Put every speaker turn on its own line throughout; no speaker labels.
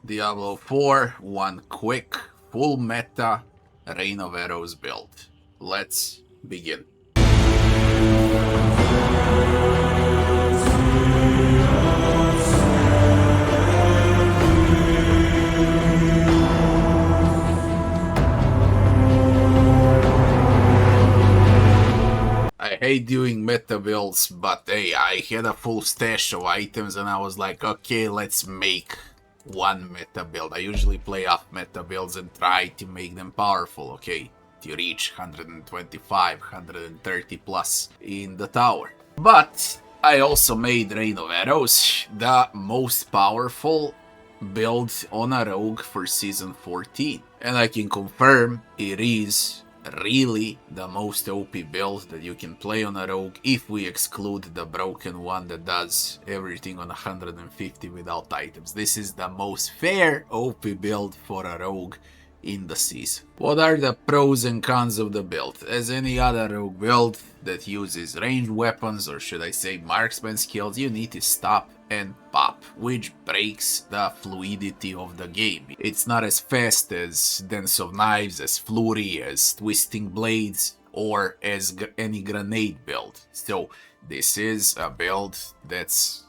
Diablo 4, one quick, full meta Rain of Arrows build. Let's begin. I hate doing meta builds, but hey, I had a full stash of items and I was like, okay, let's make one meta build. I usually play off meta builds and try to make them powerful, okay? To reach 125, 130 plus in the tower. But I also made Rain of Arrows, the most powerful build on a rogue for season 14. And I can confirm it is really the most OP build that you can play on a rogue if we exclude the broken one that does everything on 150 without items. This is the most fair OP build for a rogue in the season. What are the pros and cons of the build? As any other rogue build that uses ranged weapons, or should I say marksman skills, you need to stop and pop, which breaks the fluidity of the game. It's not as fast as Dance of Knives, as Flurry, as Twisting Blades, or as any grenade build. So this is a build that's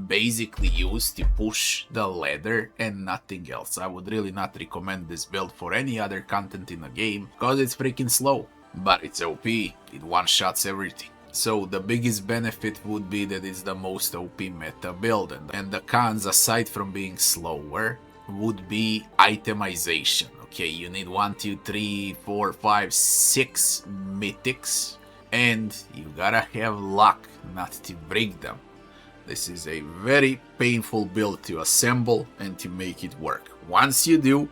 basically used to push the ladder and nothing else. I would really not recommend this build for any other content in the game because it's freaking slow. But it's OP, it one-shots everything. So the biggest benefit would be that it's the most OP meta build, and the cons, aside from being slower, would be itemization. Okay, you need 1, 2, 3, 4, 5, 6 mythics, and you gotta have luck not to break them. This is a very painful build to assemble and to make it work. Once you do,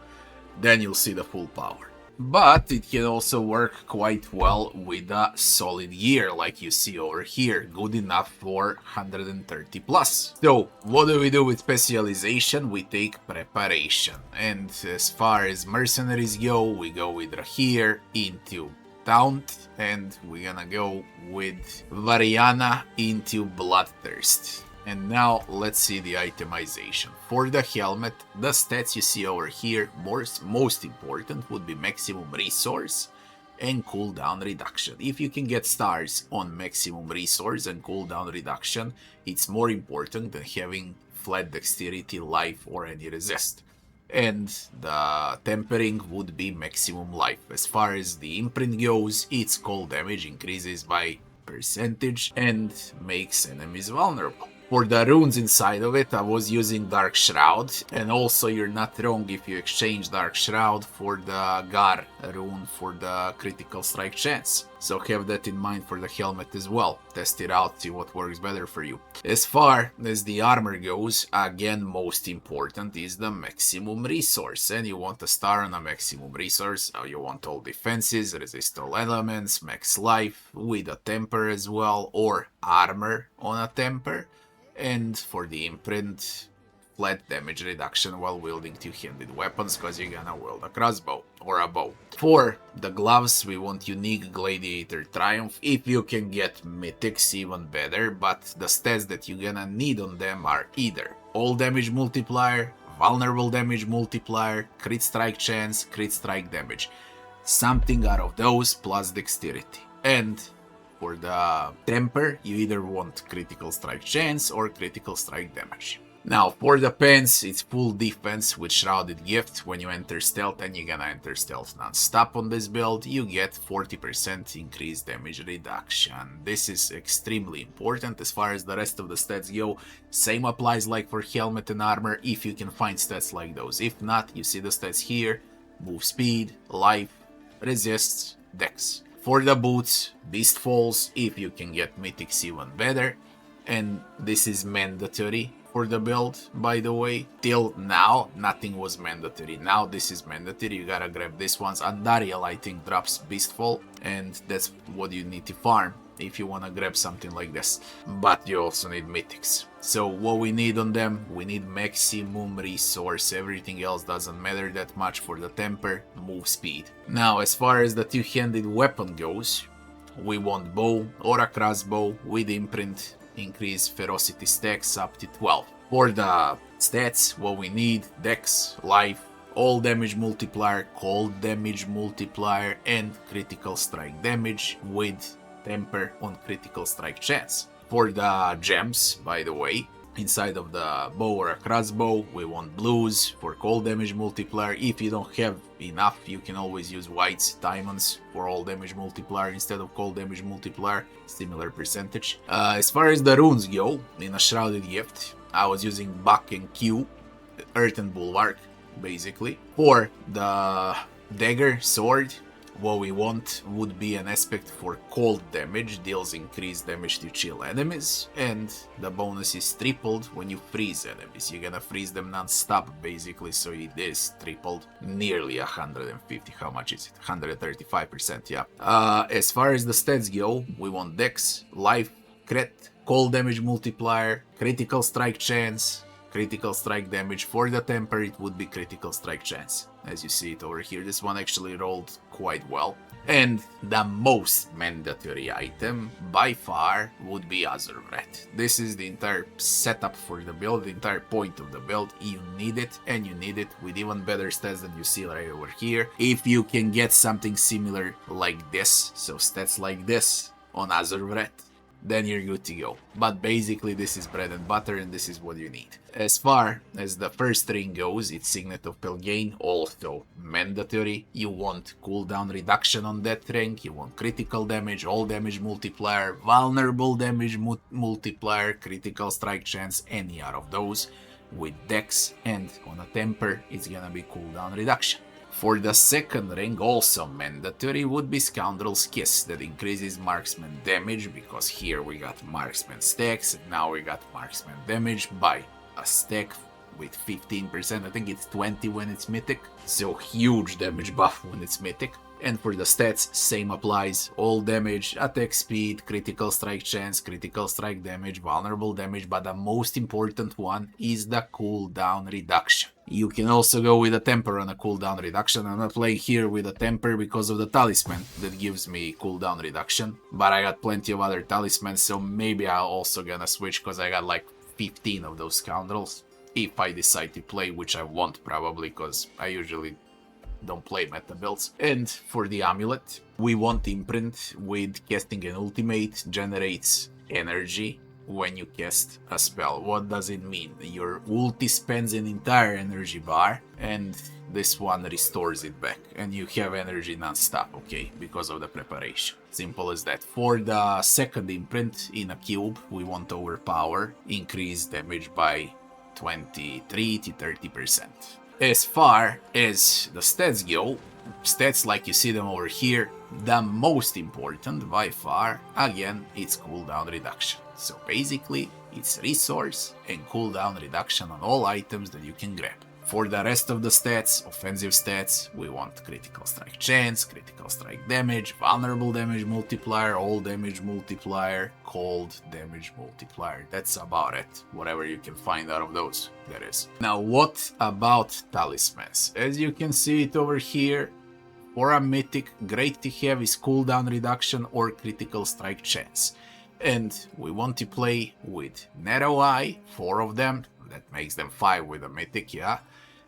then you'll see the full power. But it can also work quite well with a solid gear, like you see over here, good enough for 130 plus. So, what do we do with specialization? We take preparation. And as far as mercenaries go, we go with Rahir into Taunt, and we're gonna go with Variana into Bloodthirst. And now let's see the itemization. For the helmet, the stats you see over here, most important would be maximum resource and cooldown reduction. If you can get stars on maximum resource and cooldown reduction, it's more important than having flat dexterity, life, or any resist. And the tempering would be maximum life. As far as the imprint goes, its cold damage increases by percentage and makes enemies vulnerable. For the runes inside of it, I was using Dark Shroud, and also you're not wrong if you exchange Dark Shroud for the Gar rune for the critical strike chance. So have that in mind for the helmet as well. Test it out, see what works better for you. As far as the armor goes, again, most important is the maximum resource. And you want a star on a maximum resource, you want all defenses, resist all elements, max life, with a temper as well, or armor on a temper. And for the imprint, flat damage reduction while wielding two-handed weapons, because you're gonna wield a crossbow or a bow. For the gloves, we want unique gladiator triumph. If you can get mythics, even better, but the stats that you're gonna need on them are either all damage multiplier, vulnerable damage multiplier, crit strike chance, crit strike damage. Something out of those plus dexterity. And for the temper, you either want critical strike chance or critical strike damage. Now, for the pants, it's full defense with Shrouded Gift. When you enter stealth, and you're gonna enter stealth non-stop on this build, you get 40% increased damage reduction. This is extremely important. As far as the rest of the stats go, same applies like for helmet and armor, if you can find stats like those. If not, you see the stats here: move speed, life, resists, dex. For the boots, Beast Falls, if you can get mythics, even better. And this is mandatory for the build, by the way. Till now, nothing was mandatory. Now this is mandatory, you gotta grab this ones. Andariel, I think, drops Beastfall, and that's what you need to farm if you wanna grab something like this. But you also need mythics. So what we need on them, we need maximum resource. Everything else doesn't matter that much for the temper, move speed. Now, as far as the two-handed weapon goes, we want bow or a crossbow with imprint increase ferocity stacks up to 12. For the stats, what we need: Dex, Life, all damage multiplier, cold damage multiplier, and critical strike damage with temper on critical strike chance. For the gems, by the way, inside of the bow or a crossbow, we want blues for cold damage multiplier. If you don't have enough, you can always use whites, diamonds for all damage multiplier instead of cold damage multiplier, similar percentage. As far as the runes go, in a Shrouded Gift, I was using Buck and Q, Earth and Bulwark, basically. For the dagger, sword, what we want would be an aspect for cold damage, deals increased damage to chill enemies, and the bonus is tripled when you freeze enemies. You're gonna freeze them non-stop, basically, so it is tripled, nearly 150. How much is it? 135%, yeah. As far as the stats go, we want Dex, Life, Crit, cold damage multiplier, critical strike chance, critical strike damage. For the temper, it would be critical strike chance, as you see it over here. This one actually rolled quite well. And the most mandatory item by far would be Azurvret. This is the entire setup for the build, the entire point of the build. You need it, and you need it with even better stats than you see right over here. If you can get something similar like this, so stats like this on Azurvret, then you're good to go. But basically this is bread and butter, and this is what you need. As far as the first ring goes, it's Signet of Pelgain, also mandatory. You want cooldown reduction on that ring, you want critical damage, all damage multiplier, vulnerable damage multiplier, critical strike chance, any out of those with Dex, and on a temper it's gonna be cooldown reduction. For the second ring, also mandatory, would be Scoundrel's Kiss, that increases marksman damage, because here we got marksman stacks, and now we got marksman damage by a stack with 15%. I think it's 20 when it's mythic, so huge damage buff when it's mythic. And for the stats, same applies: all damage, attack speed, critical strike chance, critical strike damage, vulnerable damage, but the most important one is the cooldown reduction. You can also go with a temper on a cooldown reduction. I'm not playing here with a temper because of the talisman that gives me cooldown reduction, but I got plenty of other talismans, so maybe I'm also gonna switch, because I got like 15 of those scoundrels if I decide to play, which I won't probably, because I usually don't play meta builds. And for the amulet, we want Imprint with casting an ultimate, generates energy when you cast a spell. What does it mean? Your ulti spends an entire energy bar, and this one restores it back, and you have energy non-stop, okay, because of the preparation. Simple as that. For the second imprint in a cube, we want Overpower, increase damage by 23 to 30%. As far as the stats go, stats like you see them over here, the most important by far, again, it's cooldown reduction. So basically, it's resource and cooldown reduction on all items that you can grab. For the rest of the stats, offensive stats, we want critical strike chance, critical strike damage, vulnerable damage multiplier, all damage multiplier, cold damage multiplier. That's about it. Whatever you can find out of those, that is. Now, what about talismans? As you can see it over here, for a mythic, great to have is cooldown reduction or critical strike chance. And we want to play with Narrow Eye, 4 of them. That makes them 5 with a mythic, yeah.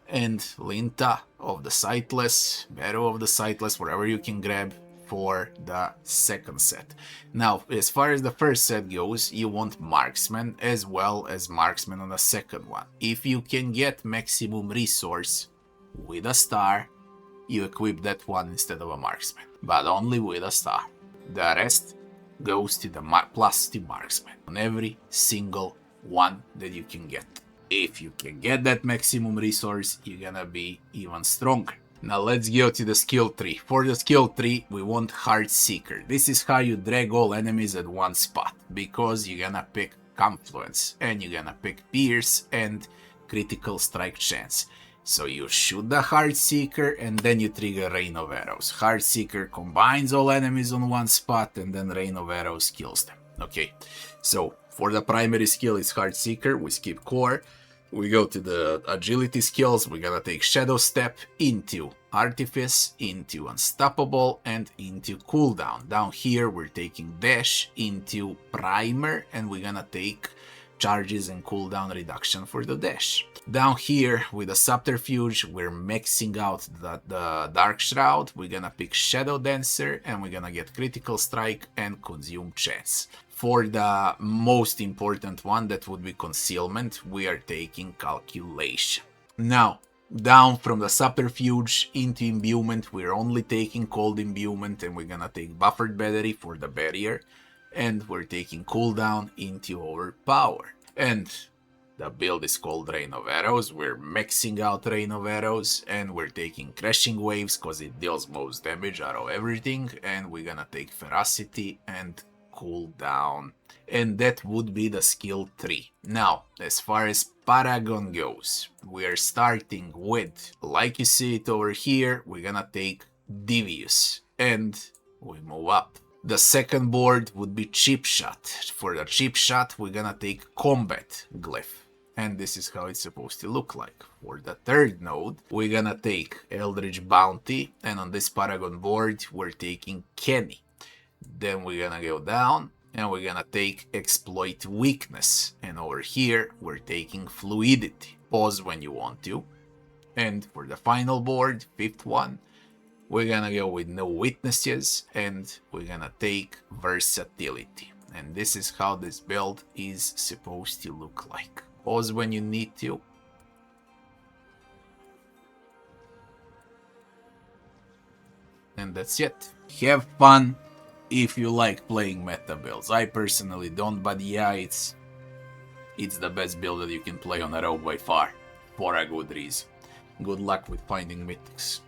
And Linta of the Sightless, Barrow of the Sightless, wherever you can grab for the second set. Now, as far as the first set goes, you want Marksman as well as Marksman on the second one. If you can get maximum resource with a star, you equip that one instead of a Marksman, but only with a star. The rest goes to the plus 2 Marksman on every single one that you can get. If you can get that maximum resource, you're gonna be even stronger. Now let's go to the skill tree. For the skill tree, we want Heart Seeker. This is how you drag all enemies at one spot, because you're gonna pick Confluence, and you're gonna pick Pierce and Critical Strike Chance. So you shoot the Heart Seeker, and then you trigger Rain of Arrows. Heart Seeker combines all enemies on one spot, and then Rain of Arrows kills them. Okay, so for the primary skill, it's Heart Seeker. We skip core. We go to the agility skills. We're gonna take Shadow Step into Artifice, into Unstoppable, and into Cooldown. Down here, we're taking Dash into Primer, and we're gonna take charges and cooldown reduction for the dash. Down here with the Subterfuge, we're maxing out the Dark Shroud. We're gonna pick Shadow Dancer, and we're gonna get Critical Strike and Consume Chance. For the most important one, that would be Concealment, we are taking Calculation. Now, down from the Subterfuge into Imbuement, we're only taking Cold Imbuement, and we're gonna take Buffered Battery for the barrier, and we're taking cooldown into Overpower. And the build is called Rain of Arrows. We're maxing out Rain of Arrows, and we're taking Crashing Waves because it deals most damage out of everything, and we're gonna take Ferocity and cooldown. And that would be the skill 3. Now, as far as Paragon goes, we are starting with, like you see it over here, we're gonna take Devious, and we move up. The second board would be Cheap Shot. For the Cheap Shot, we're gonna take Combat Glyph. And this is how it's supposed to look like. For the third node, we're gonna take Eldritch Bounty. And on this Paragon board, we're taking Kenny. Then we're gonna go down, and we're gonna take Exploit Weakness. And over here, we're taking Fluidity. Pause when you want to. And for the final board, fifth one, we're gonna go with No Witnesses, and we're gonna take Versatility. And this is how this build is supposed to look like. Pause when you need to. And that's it. Have fun if you like playing meta builds. I personally don't, but yeah, it's the best build that you can play on a rogue by far. For a good reason. Good luck with finding mythics.